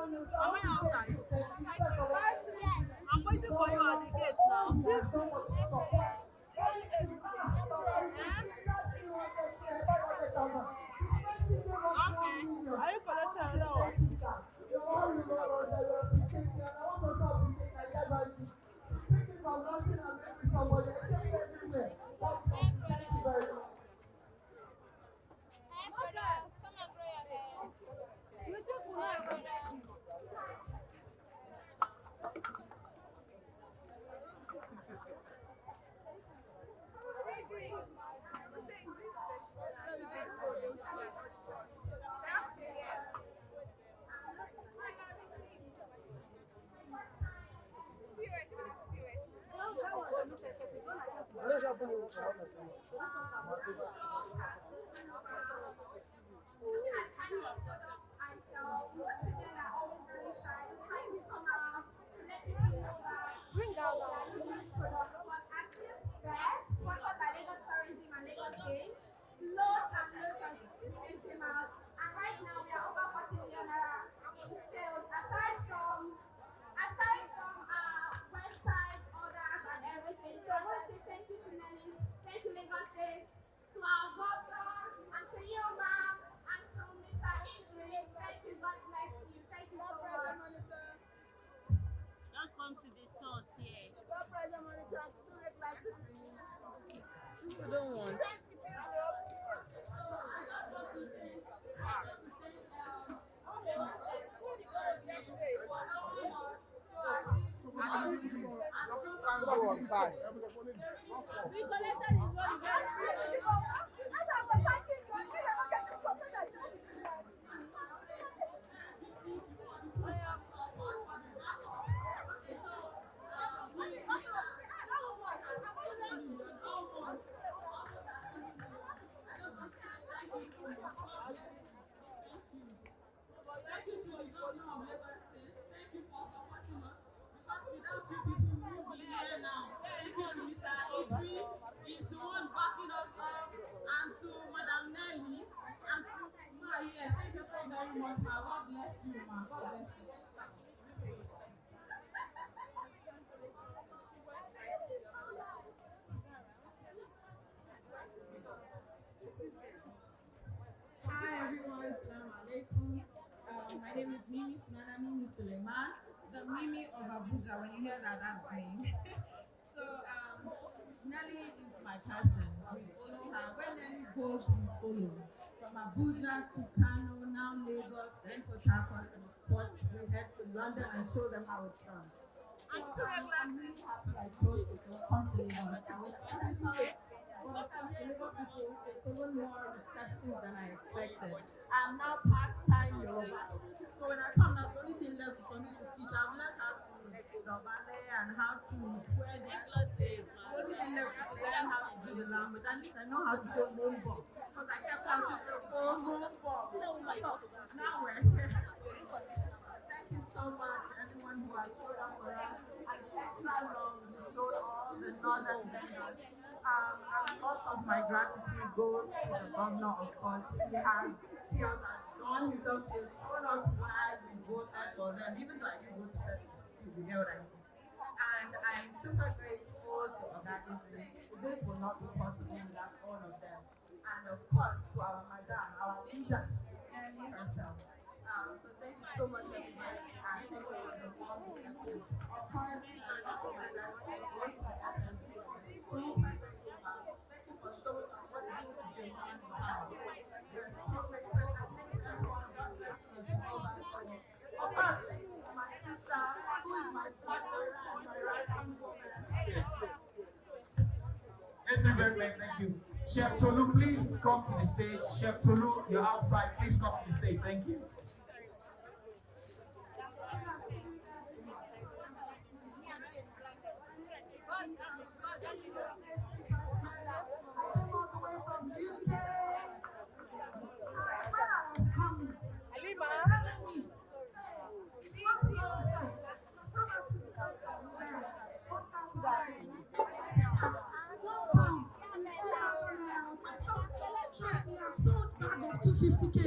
Am I outside? I'm waiting for you at the gate now. Okay. Are you collecting another one? Hey, brother, come and grow your hair. You too, brother. Bring down Sponsored by Lagos Tourism and Lagos Games. Loads and loads of students came out, and right now we are over 40 million naira in sales. Aside from website orders and everything. So I want to say thank you to Nelly, thank you Lagos State, to our governor, and to you, ma'am, and to Mr. Idris. Thank you, God bless you. Thank you so much. Just come to the source here. You don't want. Can't go on time. Thank you to the governor of Lagos State. Thank you for supporting us. Because without you people, we won't be here now. Thank you to Mr. Idris. He's the one backing us up. And to Madam Nelly. And to Ma here. Thank you so very much, ma. God bless you, ma. God bless you. Hi everyone, Assalamu alaikum. My name is Mimi Sunana Mimi Suleiman, the Mimi of Abuja. When you hear that, that's me. So Nelly is my person. We follow her. When Nelly goes, we follow. From Abuja to Kano, now Lagos, then Port Harcourt, and of course we head to London and show them how it's done. So I'm really happy I chose to come to Lagos. I was skeptical. But of course, the Lagos people is even more receptive than I expected. I'm now part-time Yoruba. So when I come now, the only thing left is for me to teach. I've learned how to Dobale and how to wear the clothes. The only thing left is to learn how to do the language. At least I know how to say Mumbo. Because I kept shouting, oh, Mumbo. Now we're here. Thank you so much to everyone who has showed up for us. And the extra love you showed all the northern vendors. And lots of my gratitude goes to the governor, of course. He has done himself, she has shown us why we voted for them, even though I didn't vote for them, you get what I mean. And I'm super grateful to Oga Idris. This would not be possible without all of them. And of course, to our madam, our leader, Nelly herself. So thank you so much, everybody. And thank you for the warm reception. Of course, also my gratitude goes to the FMC. Super grateful. Thank you for showing us what it is to be a man in power. We're so grateful. And thank you everyone. God bless you so much. Of course, thank you to my sister, who is my father and my right-hand woman. Thank you. Chef Tolu, please come to the stage. Chef Tolu, you're outside. Please come to the stage. Thank you. Trust me, I've sold bag of 250K.